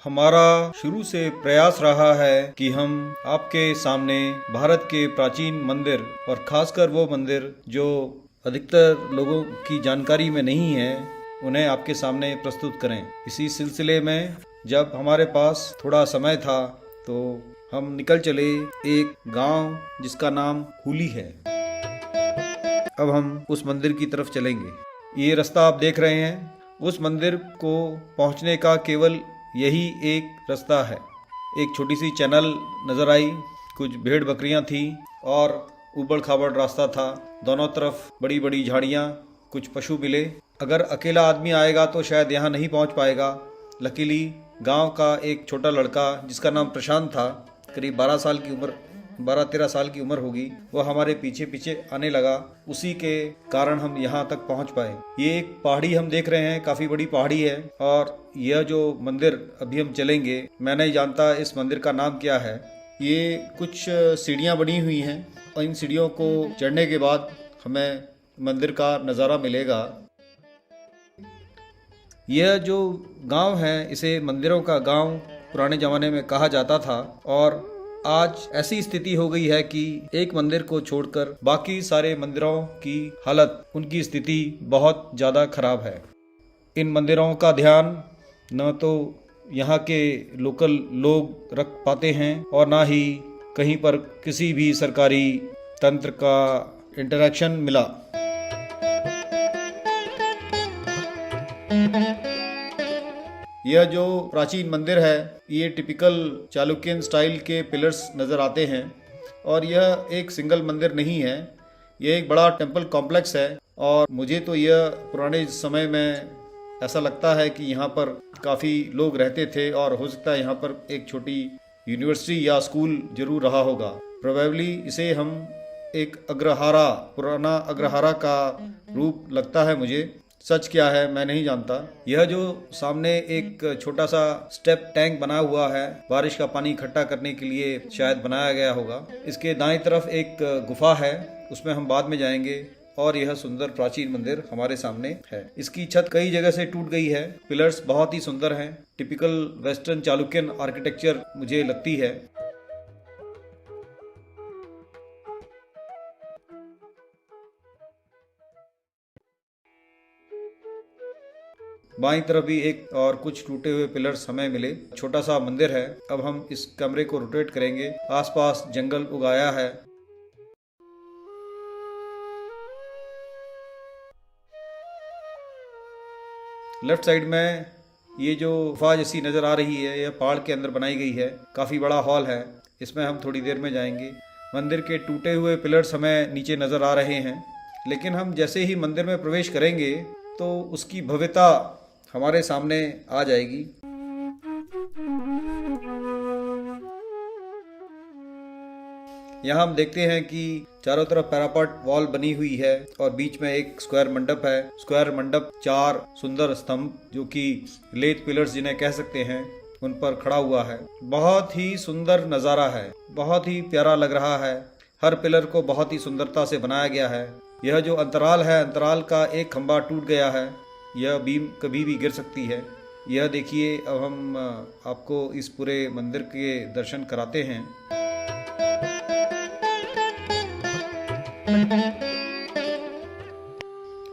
हमारा शुरू से प्रयास रहा है कि हम आपके सामने भारत के प्राचीन मंदिर और खासकर वो मंदिर जो अधिकतर लोगों की जानकारी में नहीं है उन्हें आपके सामने प्रस्तुत करें। इसी सिलसिले में जब हमारे पास थोड़ा समय था तो हम निकल चले एक गांव जिसका नाम हुली है। अब हम उस मंदिर की तरफ चलेंगे। ये रास्ता आप देख रहे हैं, उस मंदिर को पहुंचने का केवल यही एक रास्ता है। एक छोटी सी चैनल नजर आई, कुछ भेड़ बकरियां थी और ऊबड़ खाबड़ रास्ता था। दोनों तरफ बड़ी बड़ी झाड़ियां, कुछ पशु मिले। अगर अकेला आदमी आएगा तो शायद यहाँ नहीं पहुँच पाएगा। लकीली गांव का एक छोटा लड़का जिसका नाम प्रशांत था, करीब 12-13 साल की उम्र होगी, वह हमारे पीछे पीछे आने लगा। उसी के कारण हम यहाँ तक पहुँच पाए। ये एक पहाड़ी हम देख रहे हैं, काफ़ी बड़ी पहाड़ी है और यह जो मंदिर अभी हम चलेंगे, मैं नहीं जानता इस मंदिर का नाम क्या है। ये कुछ सीढ़ियाँ बनी हुई हैं और इन सीढ़ियों को चढ़ने के बाद हमें मंदिर का नज़ारा मिलेगा। यह जो गांव है इसे मंदिरों का गांव पुराने ज़माने में कहा जाता था और आज ऐसी स्थिति हो गई है कि एक मंदिर को छोड़कर बाकी सारे मंदिरों की हालत, उनकी स्थिति बहुत ज़्यादा खराब है। इन मंदिरों का ध्यान न तो यहाँ के लोकल लोग रख पाते हैं और ना ही कहीं पर किसी भी सरकारी तंत्र का इंटरेक्शन मिला। यह जो प्राचीन मंदिर है ये टिपिकल चालुक्यन स्टाइल के पिलर्स नज़र आते हैं और यह एक सिंगल मंदिर नहीं है, यह एक बड़ा टेम्पल कॉम्प्लेक्स है। और मुझे तो यह पुराने समय में ऐसा लगता है कि यहाँ पर काफ़ी लोग रहते थे और हो सकता है यहाँ पर एक छोटी यूनिवर्सिटी या स्कूल जरूर रहा होगा। प्रोबेबली इसे हम एक अग्रहारा, पुराना अग्रहारा का रूप लगता है मुझे। सच क्या है मैं नहीं जानता। यह जो सामने एक छोटा सा स्टेप टैंक बना हुआ है, बारिश का पानी इकट्ठा करने के लिए शायद बनाया गया होगा। इसके दाएं तरफ एक गुफा है, उसमें हम बाद में जाएंगे। और यह सुंदर प्राचीन मंदिर हमारे सामने है। इसकी छत कई जगह से टूट गई है। पिलर्स बहुत ही सुंदर हैं, टिपिकल वेस्टर्न चालुक्यन आर्किटेक्चर मुझे लगती है। बाईं तरफ भी एक और कुछ टूटे हुए पिलर्स हमें मिले। छोटा सा मंदिर है। अब हम इस कमरे को रोटेट करेंगे। आसपास जंगल उगाया है। लेफ्ट साइड में ये जो गुफा जैसी नजर आ रही है, यह पहाड़ के अंदर बनाई गई है। काफी बड़ा हॉल है, इसमें हम थोड़ी देर में जाएंगे। मंदिर के टूटे हुए पिलर्स हमें नीचे नजर आ रहे हैं, लेकिन हम जैसे ही मंदिर में प्रवेश करेंगे तो उसकी भव्यता हमारे सामने आ जाएगी। यहाँ हम देखते हैं कि चारों तरफ पैरापेट वॉल बनी हुई है और बीच में एक स्क्वायर मंडप है। स्क्वायर मंडप 4 सुंदर स्तंभ जो कि लेथ पिलर्स जिन्हें कह सकते हैं, उन पर खड़ा हुआ है। बहुत ही सुंदर नज़ारा है, बहुत ही प्यारा लग रहा है। हर पिलर को बहुत ही सुंदरता से बनाया गया है। यह जो अंतराल है, अंतराल का एक खंभा टूट गया है। यह बीम कभी भी गिर सकती है। यह देखिए, अब हम आपको इस पूरे मंदिर के दर्शन कराते हैं।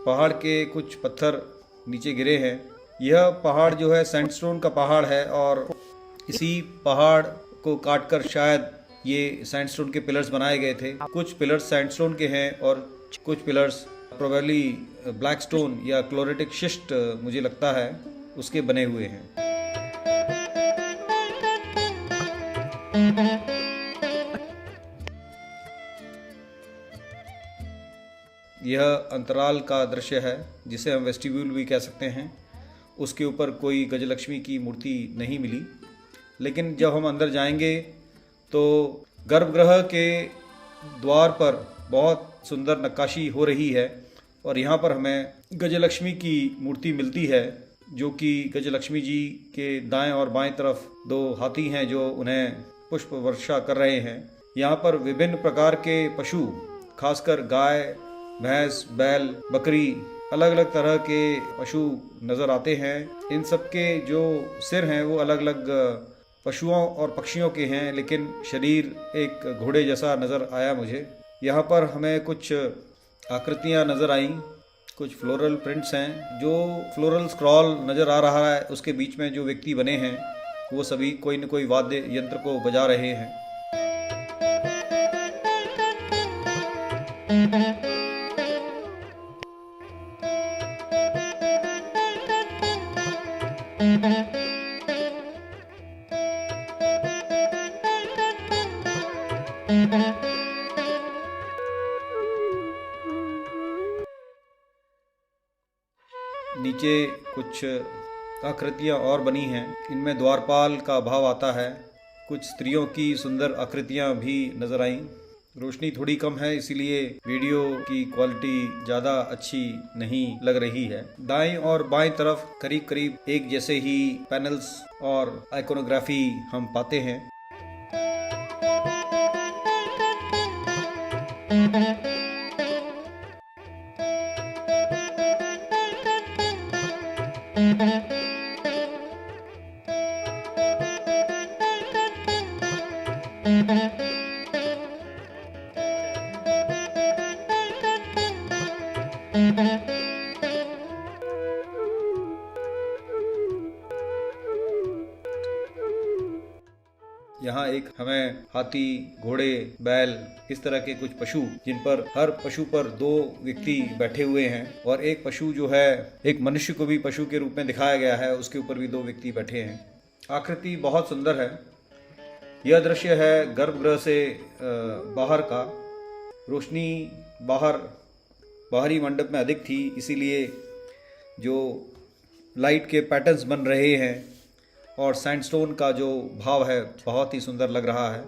पहाड़ के कुछ पत्थर नीचे गिरे हैं। यह पहाड़ जो है सैंडस्टोन का पहाड़ है और इसी पहाड़ को काटकर शायद ये सैंडस्टोन के पिलर्स बनाए गए थे। कुछ पिलर्स सैंडस्टोन के हैं और कुछ पिलर्स प्रोबेबली ब्लैक स्टोन या क्लोरेटिक शिस्ट मुझे लगता है उसके बने हुए हैं। यह अंतराल का दृश्य है जिसे हम वेस्टिब्यूल भी कह सकते हैं। उसके ऊपर कोई गजलक्ष्मी की मूर्ति नहीं मिली, लेकिन जब हम अंदर जाएंगे तो गर्भगृह के द्वार पर बहुत सुंदर नक्काशी हो रही है और यहाँ पर हमें गजलक्ष्मी की मूर्ति मिलती है, जो कि गजलक्ष्मी जी के दाएं और बाएं तरफ 2 हाथी हैं जो उन्हें पुष्प वर्षा कर रहे हैं। यहाँ पर विभिन्न प्रकार के पशु, खासकर गाय, भैंस, बैल, बकरी अलग अलग तरह के पशु नज़र आते हैं। इन सब के जो सिर हैं वो अलग अलग पशुओं और पक्षियों के हैं, लेकिन शरीर एक घोड़े जैसा नज़र आया मुझे। यहाँ पर हमें कुछ आकृतियाँ नज़र आईं, कुछ फ्लोरल प्रिंट्स हैं। जो फ्लोरल स्क्रॉल नज़र आ रहा है उसके बीच में जो व्यक्ति बने हैं वो सभी कोई न कोई वाद्य यंत्र को बजा रहे हैं। नीचे कुछ आकृतियाँ और बनी हैं, इनमें द्वारपाल का भाव आता है। कुछ स्त्रियों की सुंदर आकृतियाँ भी नजर आईं। रोशनी थोड़ी कम है, इसीलिए वीडियो की क्वालिटी ज़्यादा अच्छी नहीं लग रही है। दाएं और बाएं तरफ करीब करीब एक जैसे ही पैनल्स और आइकोनोग्राफी हम पाते हैं। यहाँ एक हमें हाथी, घोड़े, बैल, इस तरह के कुछ पशु, जिन पर हर पशु पर 2 व्यक्ति बैठे हुए हैं, और एक पशु जो है, एक मनुष्य को भी पशु के रूप में दिखाया गया है, उसके ऊपर भी 2 व्यक्ति बैठे हैं। आकृति बहुत सुंदर है। यह दृश्य है गर्भगृह से बाहर का। रोशनी बाहरी मंडप में अधिक थी, इसीलिए जो लाइट के पैटर्न्स बन रहे हैं और सैंडस्टोन का जो भाव है बहुत ही सुंदर लग रहा है।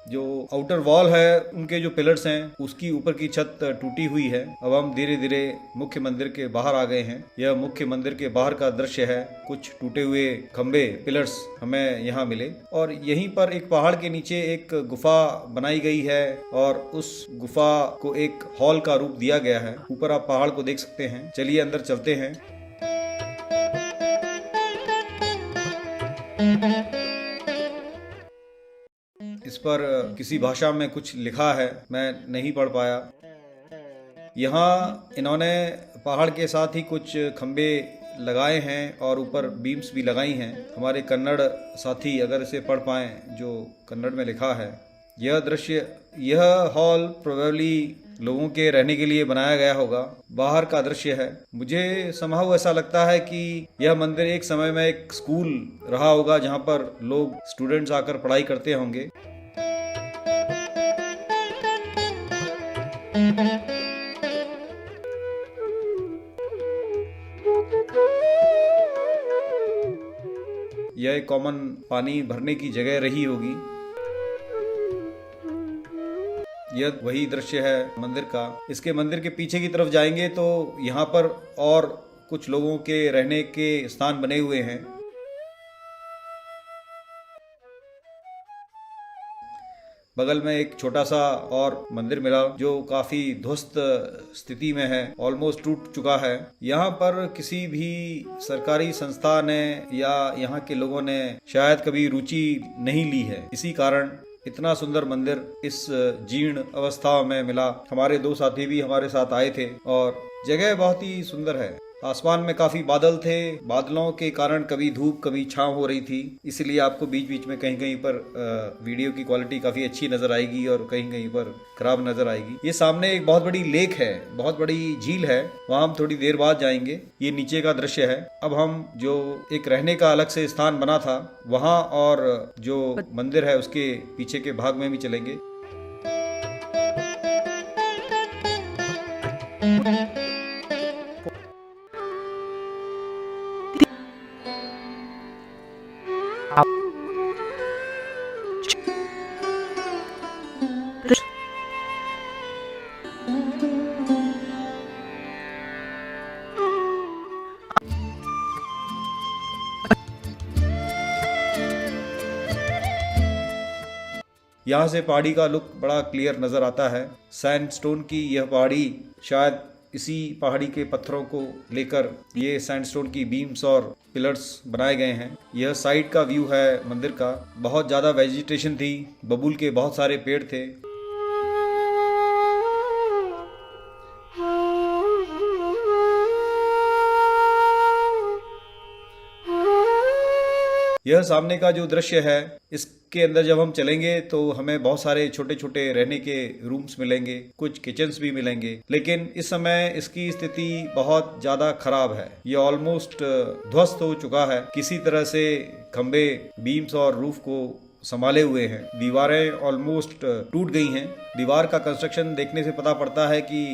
जो आउटर वॉल है, उनके जो पिलर्स हैं, उसकी ऊपर की छत टूटी हुई है। अब हम धीरे धीरे मुख्य मंदिर के बाहर आ गए हैं। यह मुख्य मंदिर के बाहर का दृश्य है। कुछ टूटे हुए खंबे, पिलर्स हमें यहाँ मिले, और यहीं पर एक पहाड़ के नीचे एक गुफा बनाई गई है और उस गुफा को एक हॉल का रूप दिया गया है। ऊपर आप पहाड़ को देख सकते हैं। चलिए अंदर चलते हैं। इस पर किसी भाषा में कुछ लिखा है, मैं नहीं पढ़ पाया। यहाँ इन्होंने पहाड़ के साथ ही कुछ खंबे लगाए हैं और ऊपर बीम्स भी लगाई हैं। हमारे कन्नड़ साथी अगर इसे पढ़ पाएं जो कन्नड़ में लिखा है। यह हॉल प्रोबेबली लोगों के रहने के लिए बनाया गया होगा। बाहर का दृश्य है। मुझे समहाउ ऐसा लगता है कि यह मंदिर एक समय में एक स्कूल रहा होगा, जहाँ पर लोग स्टूडेंट्स आकर पढ़ाई करते होंगे। यह एक कॉमन पानी भरने की जगह रही होगी। यह वही दृश्य है मंदिर का। इसके मंदिर के पीछे की तरफ जाएंगे तो यहाँ पर और कुछ लोगों के रहने के स्थान बने हुए हैं। बगल में एक छोटा सा और मंदिर मिला जो काफी ध्वस्त स्थिति में है, ऑलमोस्ट टूट चुका है। यहाँ पर किसी भी सरकारी संस्था ने या यहाँ के लोगों ने शायद कभी रुचि नहीं ली है। इसी कारण इतना सुंदर मंदिर इस जीर्ण अवस्था में मिला। हमारे 2 साथी भी हमारे साथ आए थे और जगह बहुत ही सुंदर है। आसमान में काफी बादल थे। बादलों के कारण कभी धूप कभी छांव हो रही थी, इसलिए आपको बीच बीच में कहीं कहीं पर वीडियो की क्वालिटी काफी अच्छी नजर आएगी और कहीं कहीं पर खराब नजर आएगी। ये सामने एक बहुत बड़ी लेक है, बहुत बड़ी झील है, वहां हम थोड़ी देर बाद जाएंगे। ये नीचे का दृश्य है। अब हम जो एक रहने का अलग से स्थान बना था वहां और जो मंदिर है उसके पीछे के भाग में भी चलेंगे। यहाँ से पहाड़ी का लुक बड़ा क्लियर नज़र आता है। सैंडस्टोन की यह पहाड़ी, शायद इसी पहाड़ी के पत्थरों को लेकर ये सैंडस्टोन की बीम्स और पिलर्स बनाए गए हैं। यह साइड का व्यू है मंदिर का। बहुत ज़्यादा वेजिटेशन थी, बबूल के बहुत सारे पेड़ थे। यह सामने का जो दृश्य है, इसके अंदर जब हम चलेंगे तो हमें बहुत सारे छोटे छोटे रहने के रूम्स मिलेंगे, कुछ किचन्स भी मिलेंगे, लेकिन इस समय इसकी स्थिति बहुत ज़्यादा खराब है। ये ऑलमोस्ट ध्वस्त हो चुका है। किसी तरह से खंबे, बीम्स और रूफ को संभाले हुए हैं। दीवारें ऑलमोस्ट टूट गई हैं। दीवार का कंस्ट्रक्शन देखने से पता पड़ता है कि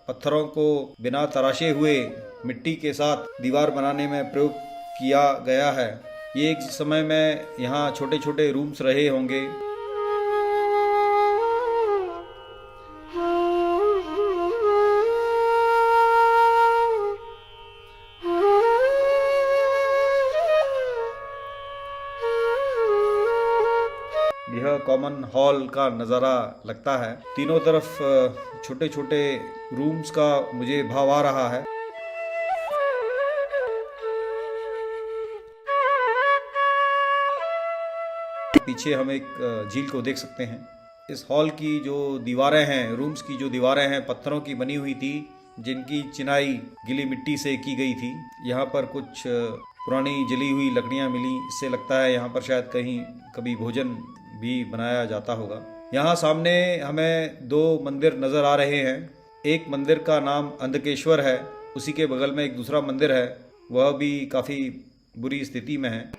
पत्थरों को बिना तराशे हुए मिट्टी के साथ दीवार बनाने में प्रयोग किया गया है। ये एक समय में यहाँ छोटे छोटे रूम्स रहे होंगे। यह कॉमन हॉल का नज़ारा लगता है। तीनों तरफ छोटे छोटे रूम्स का मुझे भाव आ रहा है। पीछे हम एक झील को देख सकते हैं। इस हॉल की जो दीवारें हैं, रूम्स की जो दीवारें हैं, पत्थरों की बनी हुई थी, जिनकी चिनाई गीली मिट्टी से की गई थी। यहाँ पर कुछ पुरानी जली हुई लकड़ियाँ मिली। इससे लगता है यहाँ पर शायद कभी भोजन भी बनाया जाता होगा। यहाँ सामने हमें 2 मंदिर नज़र आ रहे हैं। एक मंदिर का नाम अंधकेश्वर है, उसी के बगल में एक दूसरा मंदिर है, वह भी काफ़ी बुरी स्थिति में है।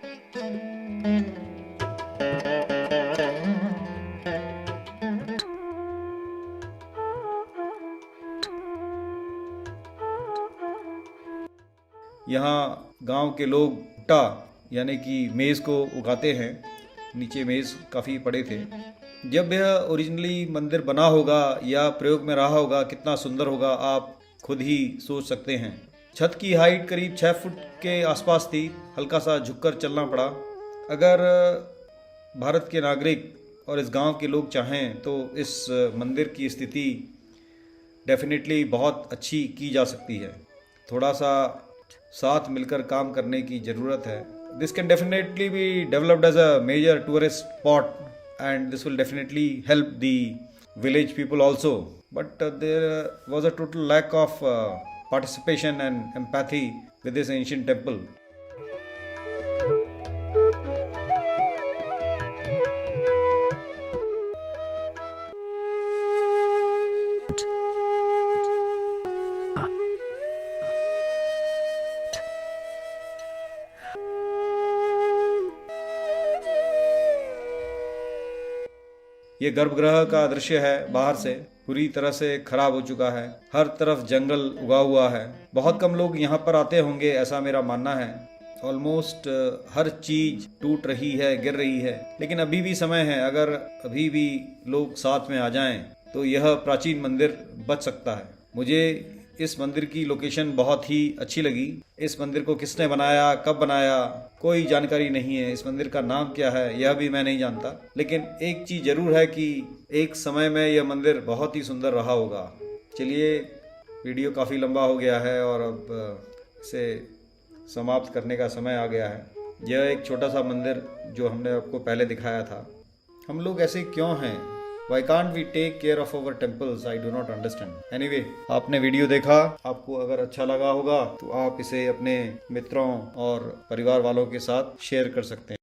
यहाँ गांव के लोग भुट्टा यानी कि मेज़ को उगाते हैं। नीचे मेज़ काफ़ी पड़े थे। जब यह ओरिजिनली मंदिर बना होगा या प्रयोग में रहा होगा, कितना सुंदर होगा आप खुद ही सोच सकते हैं। छत की हाइट करीब 6 फुट के आसपास थी। हल्का सा झुककर चलना पड़ा। अगर भारत के नागरिक और इस गांव के लोग चाहें तो इस मंदिर की स्थिति डेफिनेटली बहुत अच्छी की जा सकती है। थोड़ा सा साथ मिलकर काम करने की ज़रूरत है। This can definitely be developed as a major tourist spot and this will definitely help the village people also, but there was a total lack of participation and empathy with this ancient temple. ये गर्भगृह का दृश्य है। बाहर से पूरी तरह से खराब हो चुका है। हर तरफ जंगल उगा हुआ है। बहुत कम लोग यहाँ पर आते होंगे, ऐसा मेरा मानना है। ऑलमोस्ट हर चीज टूट रही है, गिर रही है, लेकिन अभी भी समय है। अगर अभी भी लोग साथ में आ जाएं तो यह प्राचीन मंदिर बच सकता है। मुझे इस मंदिर की लोकेशन बहुत ही अच्छी लगी। इस मंदिर को किसने बनाया, कब बनाया, कोई जानकारी नहीं है। इस मंदिर का नाम क्या है यह भी मैं नहीं जानता, लेकिन एक चीज़ जरूर है कि एक समय में यह मंदिर बहुत ही सुंदर रहा होगा। चलिए, वीडियो काफ़ी लंबा हो गया है और अब इसे समाप्त करने का समय आ गया है। यह एक छोटा सा मंदिर जो हमने आपको पहले दिखाया था। हम लोग ऐसे क्यों हैं? Why can't we take care of our temples? I do not understand. Anyway, आपने वीडियो देखा, आपको अगर अच्छा लगा होगा तो आप इसे अपने मित्रों और परिवार वालों के साथ शेयर कर सकते हैं।